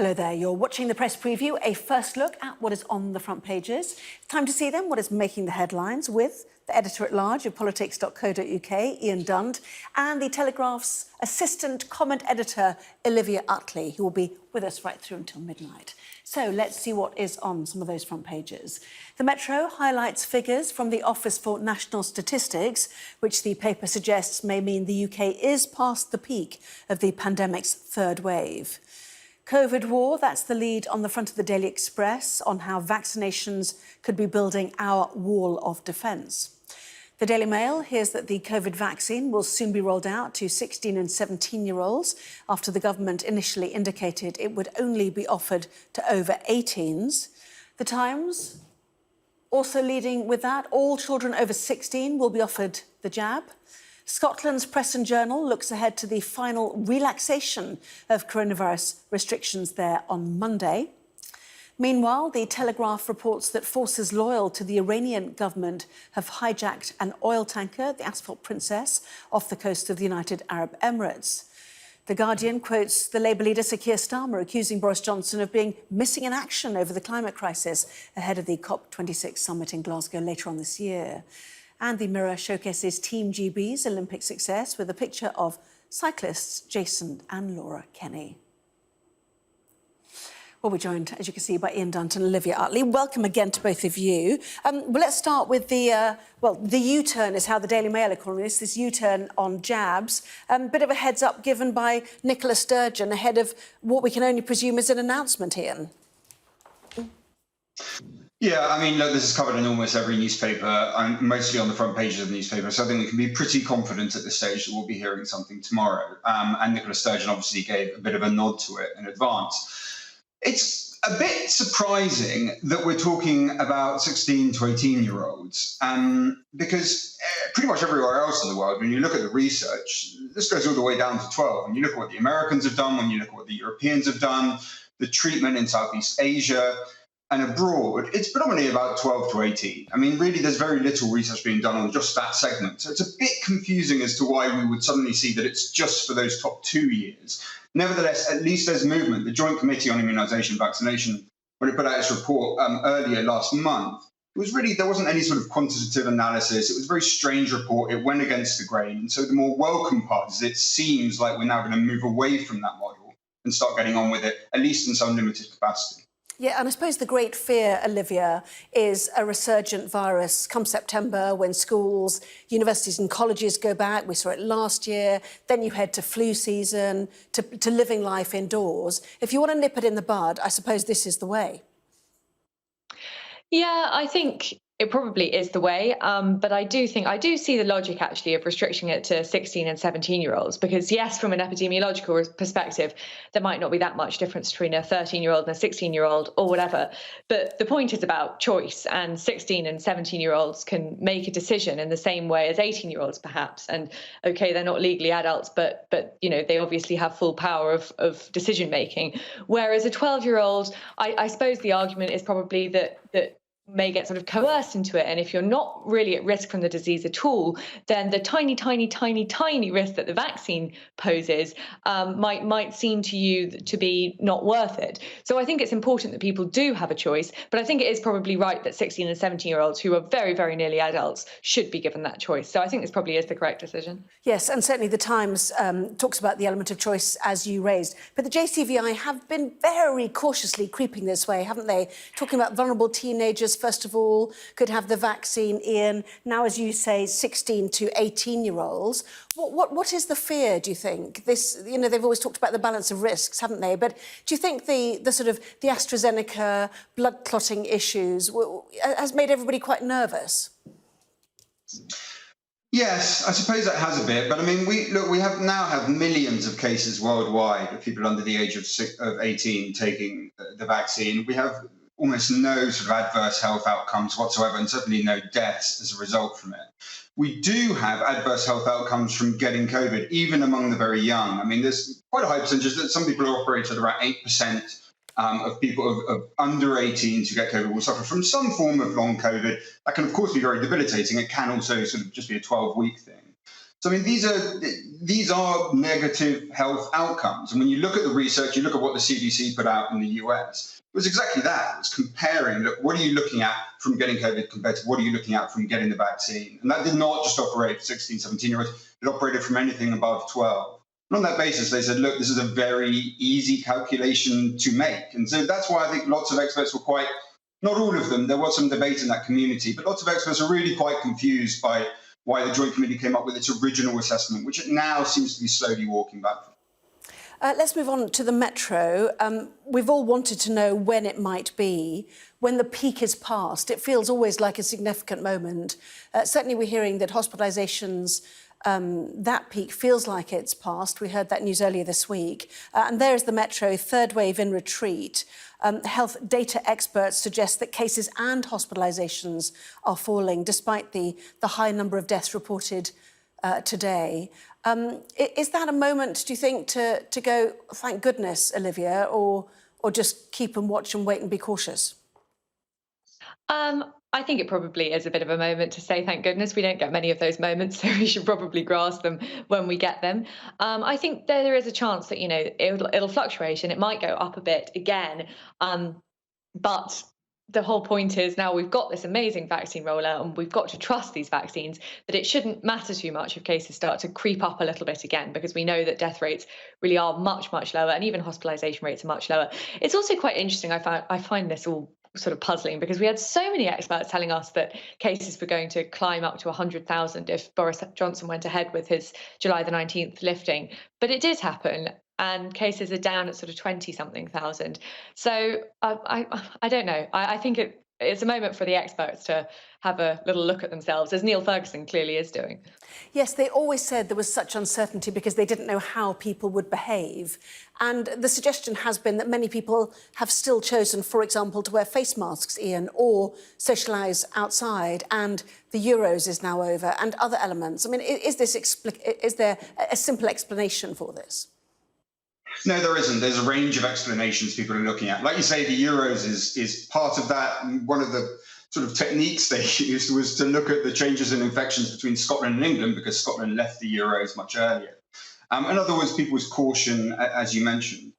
Hello there, you're watching the press preview, a first look at what is on the front pages. Time to see then what is making the headlines with the editor-at-large of politics.co.uk, Ian Dunt, and the Telegraph's assistant comment editor, Olivia Utley, who will be with us right through until midnight. So let's see what is on some of those front pages. The Metro highlights figures from the Office for National Statistics, which the paper suggests may mean the UK is past the peak of the pandemic's third wave. COVID war, that's the lead on the front of the Daily Express on how vaccinations could be building our wall of defence. The Daily Mail hears that the COVID vaccine will soon be rolled out to 16 and 17-year-olds after the government initially indicated it would only be offered to over 18s. The Times also leading with that, all children over 16 will be offered the jab. Scotland's Press and Journal looks ahead to the final relaxation of coronavirus restrictions there on Monday. Meanwhile, the Telegraph reports that forces loyal to the Iranian government have hijacked an oil tanker, the Asphalt Princess, off the coast of the United Arab Emirates. The Guardian quotes the Labour leader Sir Keir Starmer accusing Boris Johnson of being missing in action over the climate crisis ahead of the COP26 summit in Glasgow later on this year. And the Mirror showcases Team GB's Olympic success with a picture of cyclists Jason and Laura Kenny. Well, we're joined, as you can see, by Ian Dunt and Olivia Utley. Welcome again to both of you. Well, let's start with the U-turn is how the Daily Mail are calling this U-turn on jabs. Bit of a heads-up given by Nicola Sturgeon ahead of what we can only presume is an announcement, Ian. Yeah, I mean, look, this is covered in almost every newspaper, and mostly on the front pages of the newspaper, so I think we can be pretty confident at this stage that we'll be hearing something tomorrow. And Nicola Sturgeon obviously gave a bit of a nod to it in advance. It's a bit surprising that we're talking about 16 to 18-year-olds, because pretty much everywhere else in the world, when you look at the research, this goes all the way down to 12. And you look at what the Americans have done, when you look at what the Europeans have done, the treatment in Southeast Asia and abroad, it's predominantly about 12 to 18. I mean, really, there's very little research being done on just that segment. So it's a bit confusing as to why we would suddenly see that it's just for those top 2 years. Nevertheless, at least there's movement. The Joint Committee on Immunisation and Vaccination, when it put out its report earlier last month, it was really, there wasn't any sort of quantitative analysis. It was a very strange report. It went against the grain. And so the more welcome part is it seems like we're now going to move away from that model and start getting on with it, at least in some limited capacity. Yeah, and I suppose the great fear, Olivia, is a resurgent virus come September when schools, universities and colleges go back. We saw it last year. Then you head to flu season, to living life indoors. If you want to nip it in the bud, I suppose this is the way. Yeah, I think it probably is the way, but I do see the logic actually of restricting it to 16 and 17-year-olds because, yes, from an epidemiological perspective, there might not be that much difference between a 13-year-old and a 16-year-old or whatever. But the point is about choice, and 16 and 17-year-olds can make a decision in the same way as 18-year-olds, perhaps. And OK, they're not legally adults, but you know, they obviously have full power of decision making. Whereas a 12-year-old, I suppose the argument is probably that may get sort of coerced into it. And if you're not really at risk from the disease at all, then the tiny risk that the vaccine poses might seem to you to be not worth it. So I think it's important that people do have a choice, but I think it is probably right that 16 and 17-year-olds who are very, very nearly adults should be given that choice. So I think this probably is the correct decision. Yes, and certainly the Times talks about the element of choice as you raised. But the JCVI have been very cautiously creeping this way, haven't they? Talking about vulnerable teenagers, first of all, could have the vaccine, Ian. Now, as you say, 16 to 18-year-olds. What is the fear, do you think? This, you know, they've always talked about the balance of risks, haven't they? But do you think the AstraZeneca blood clotting issues has made everybody quite nervous? Yes, I suppose that has a bit. But I mean, we now have millions of cases worldwide of people under the age of 18 taking the vaccine. We have almost no sort of adverse health outcomes whatsoever, and certainly no deaths as a result from it. We do have adverse health outcomes from getting COVID, even among the very young. I mean, there's quite a high percentage that some people operate at around 8% of people of under 18 to get COVID will suffer from some form of long COVID. That can, of course, be very debilitating. It can also sort of just be a 12-week thing. So I mean, these are negative health outcomes. And when you look at the research, you look at what the CDC put out in the US, it was exactly that. It was comparing, look, what are you looking at from getting COVID compared to what are you looking at from getting the vaccine? And that did not just operate for 16, 17-year-olds. It operated from anything above 12. And on that basis, they said, look, this is a very easy calculation to make. And so that's why I think lots of experts were quite, not all of them, there was some debate in that community, but lots of experts are really quite confused by why the Joint Committee came up with its original assessment, which it now seems to be slowly walking back from. Let's move on to the metro. We've all wanted to know when it might be, when the peak is past. It feels always like a significant moment. Certainly we're hearing that hospitalisations, that peak feels like it's past. We heard that news earlier this week. And there's the metro, third wave in retreat. Health data experts suggest that cases and hospitalisations are falling despite the high number of deaths reported today. Is that a moment, do you think, to go, thank goodness, Olivia, or just keep and watch and wait and be cautious? I think it probably is a bit of a moment to say thank goodness. We don't get many of those moments, so we should probably grasp them when we get them. I think there is a chance that, you know, it'll fluctuate and it might go up a bit again. But the whole point is now we've got this amazing vaccine rollout and we've got to trust these vaccines, that it shouldn't matter too much if cases start to creep up a little bit again, because we know that death rates really are much, much lower, and even hospitalisation rates are much lower. It's also quite interesting. I find this all sort of puzzling, because we had so many experts telling us that cases were going to climb up to 100,000 if Boris Johnson went ahead with his July the 19th lifting. But it did happen, and cases are down at sort of 20-something thousand. So I don't know. I think it's a moment for the experts to have a little look at themselves, as Neil Ferguson clearly is doing. Yes, they always said there was such uncertainty because they didn't know how people would behave. And the suggestion has been that many people have still chosen, for example, to wear face masks, Ian, or socialise outside, and the Euros is now over, and other elements. I mean, is there a simple explanation for this? No, there isn't. There's a range of explanations people are looking at. Like you say, the Euros is part of that. And one of the sort of techniques they used was to look at the changes in infections between Scotland and England, because Scotland left the Euros much earlier. In other words, people's caution, as you mentioned.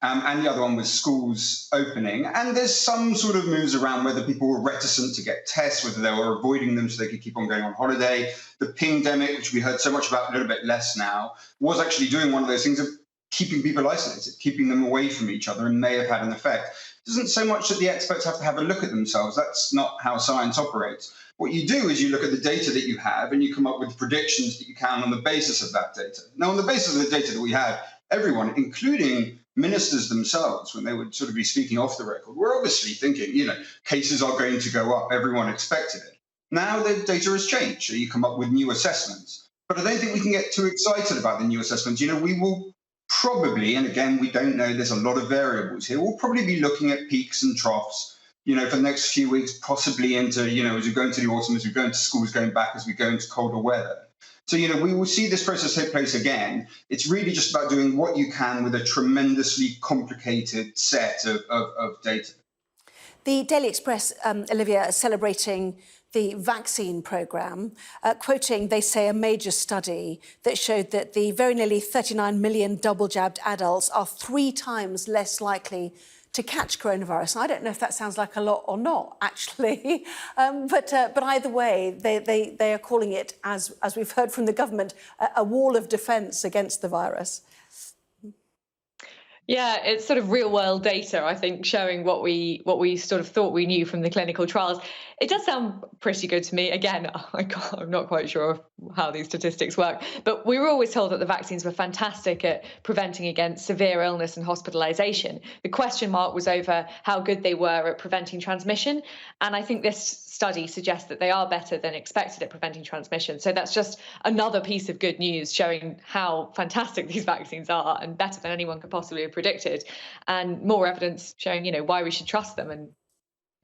And the other one was schools opening. And there's some sort of moves around whether people were reticent to get tests, whether they were avoiding them so they could keep on going on holiday. The pingdemic, which we heard so much about, a little bit less now, was actually doing one of those things of keeping people isolated, keeping them away from each other, and may have had an effect. It isn't so much that the experts have to have a look at themselves. That's not how science operates. What you do is you look at the data that you have and you come up with predictions that you can on the basis of that data. Now, on the basis of the data that we had, everyone, including ministers themselves, when they would sort of be speaking off the record, were obviously thinking, you know, cases are going to go up. Everyone expected it. Now the data has changed, so you come up with new assessments. But I don't think we can get too excited about the new assessments. You know, we will probably, and again, we don't know, there's a lot of variables here, we'll probably be looking at peaks and troughs, you know, for the next few weeks, possibly into, you know, as we go into the autumn, as we go into schools going back, as we go into colder weather. So, you know, we will see this process take place again. It's really just about doing what you can with a tremendously complicated set of data. The Daily Express, Olivia, celebrating the vaccine programme, quoting, they say, a major study that showed that the very nearly 39 million double-jabbed adults are 3 times less likely to catch coronavirus. I don't know if that sounds like a lot or not, actually. But either way, they are calling it, as we've heard from the government, a wall of defence against the virus. Yeah, it's sort of real world data, I think, showing what we sort of thought we knew from the clinical trials. It does sound pretty good to me. Again, I'm not quite sure how these statistics work, but we were always told that the vaccines were fantastic at preventing against severe illness and hospitalisation. The question mark was over how good they were at preventing transmission. And I think this study suggests that they are better than expected at preventing transmission. So that's just another piece of good news showing how fantastic these vaccines are, and better than anyone could possibly have predicted, and more evidence showing, you know, why we should trust them and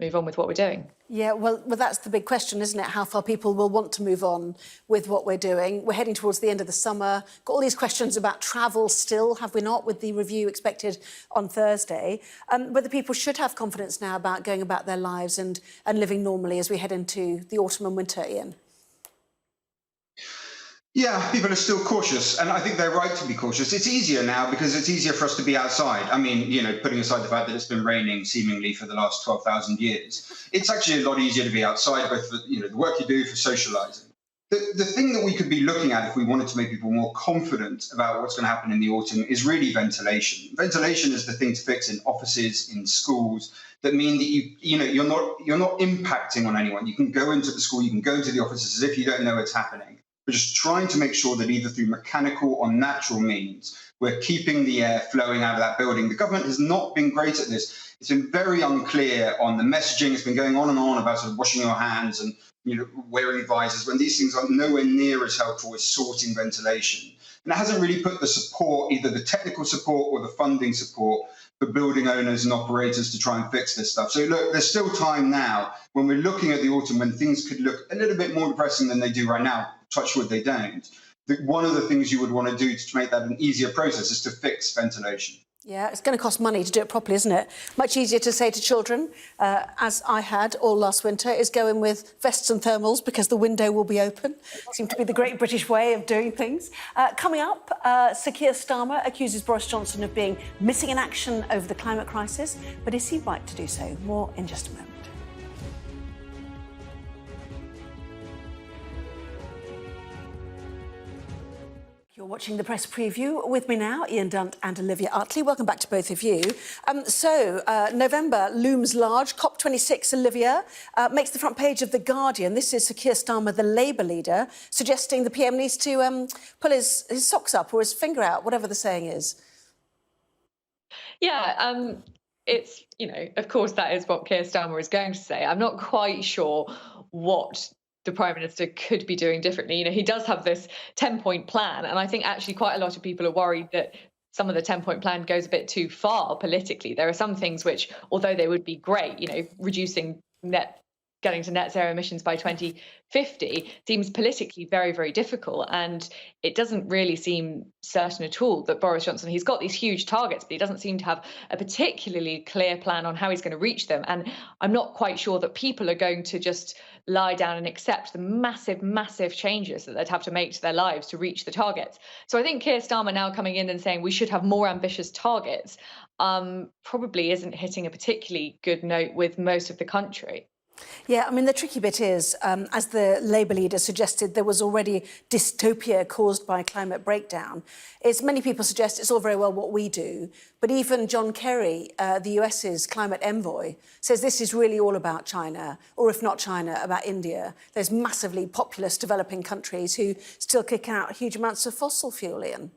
move on with what we're doing. Yeah, well, that's the big question, isn't it? How far people will want to move on with what we're doing. We're heading towards the end of the summer. Got all these questions about travel still, have we not, with the review expected on Thursday. Whether people should have confidence now about going about their lives and living normally as we head into the autumn and winter, Ian. Yeah, people are still cautious, and I think they're right to be cautious. It's easier now because it's easier for us to be outside. I mean, putting aside the fact that it's been raining seemingly for the last 12,000 years, it's actually a lot easier to be outside, both for the work you do, for socialising. The thing that we could be looking at if we wanted to make people more confident about what's going to happen in the autumn is really ventilation. Ventilation is the thing to fix in offices, in schools, that mean that you're not impacting on anyone. You can go into the school, you can go into the offices as if you don't know what's happening. We're just trying to make sure that either through mechanical or natural means, we're keeping the air flowing out of that building. The government has not been great at this. It's been very unclear on the messaging. It's been going on and on about sort of washing your hands and wearing visors, when these things are nowhere near as helpful as sorting ventilation. And it hasn't really put the support, either the technical support or the funding support, for building owners and operators to try and fix this stuff. So look, there's still time now when we're looking at the autumn when things could look a little bit more depressing than they do right now. Touch wood, they don't. One of the things you would want to do to make that an easier process is to fix ventilation. Yeah, it's going to cost money to do it properly, isn't it? Much easier to say to children, as I had all last winter, is go in with vests and thermals because the window will be open. Seemed to be the great British way of doing things. Coming up, Sir Keir Starmer accuses Boris Johnson of being missing in action over the climate crisis. But is he right to do so? More in just a moment. You're watching the press preview. With me now, Ian Dunt and Olivia Utley. Welcome back to both of you. November looms large. COP26, Olivia, makes the front page of The Guardian. This is Sir Keir Starmer, the Labour leader, suggesting the PM needs to pull his socks up or his finger out, whatever the saying is. Yeah, it's, of course, that is what Keir Starmer is going to say. I'm not quite sure what the Prime Minister could be doing differently. He does have this 10-point plan, and I think actually quite a lot of people are worried that some of the 10-point plan goes a bit too far politically. There are some things which, although they would be great, getting to net zero emissions by 2050 seems politically very, very difficult. And it doesn't really seem certain at all that Boris Johnson, he's got these huge targets, but he doesn't seem to have a particularly clear plan on how he's going to reach them. And I'm not quite sure that people are going to just lie down and accept the massive, massive changes that they'd have to make to their lives to reach the targets. So I think Keir Starmer now coming in and saying we should have more ambitious targets probably isn't hitting a particularly good note with most of the country. Yeah, I mean, the tricky bit is, as the Labour leader suggested, there was already dystopia caused by climate breakdown. Many people suggest it's all very well what we do, but even John Kerry, the US's climate envoy, says this is really all about China, or if not China, about India. There's massively populous developing countries who still kick out huge amounts of fossil fuel, Ian.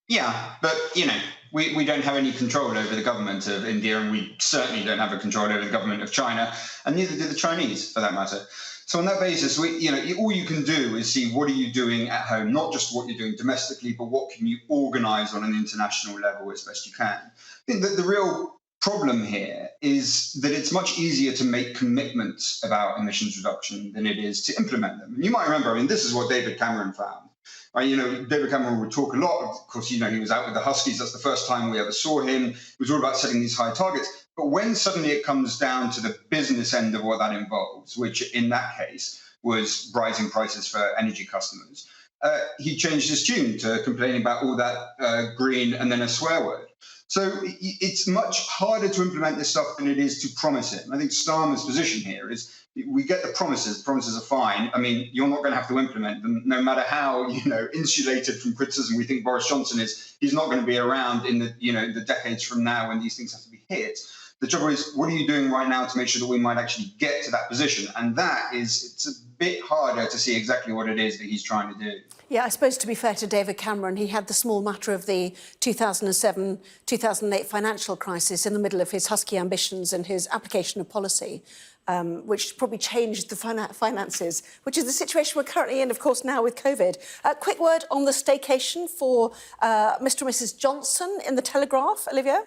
Yeah, but, we don't have any control over the government of India, and we certainly don't have a control over the government of China, and neither do the Chinese, for that matter. So on that basis, all you can do is see what are you doing at home, not just what you're doing domestically, but what can you organise on an international level as best you can. I think that the real problem here is that it's much easier to make commitments about emissions reduction than it is to implement them. And you might remember, this is what David Cameron found. David Cameron would talk a lot. Of course, he was out with the Huskies. That's the first time we ever saw him. It was all about setting these high targets. But when suddenly it comes down to the business end of what that involves, which in that case was rising prices for energy customers, he changed his tune to complaining about all that green and then a swear word. So it's much harder to implement this stuff than it is to promise it. And I think Starmer's position here is we get the promises. The promises are fine. You're not going to have to implement them, no matter how insulated from criticism we think Boris Johnson is. He's not going to be around in the decades from now when these things have to be hit. The trouble is, what are you doing right now to make sure that we might actually get to that position? And it's a bit harder to see exactly what it is that he's trying to do. Yeah, I suppose to be fair to David Cameron, he had the small matter of the 2007-2008 financial crisis in the middle of his husky ambitions and his application of policy, which probably changed the finances, which is the situation we're currently in, of course, now with COVID. Quick word on the staycation for Mr. and Mrs. Johnson in the Telegraph, Olivia?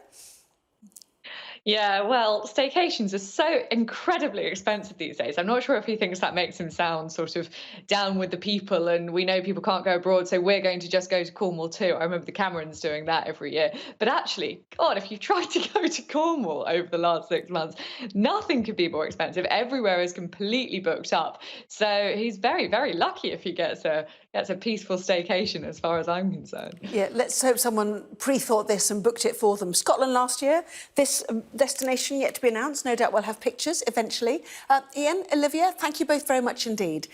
Yeah, well, staycations are so incredibly expensive these days. I'm not sure if he thinks that makes him sound sort of down with the people, and we know people can't go abroad, so we're going to just go to Cornwall too. I remember the Camerons doing that every year. But actually, God, if you've tried to go to Cornwall over the last 6 months, nothing could be more expensive. Everywhere is completely booked up. So he's very, very lucky if he gets a peaceful staycation, as far as I'm concerned. Yeah, let's hope someone pre-thought this and booked it for them. Scotland last year, this destination yet to be announced. No doubt we'll have pictures eventually. Ian, Olivia, thank you both very much indeed.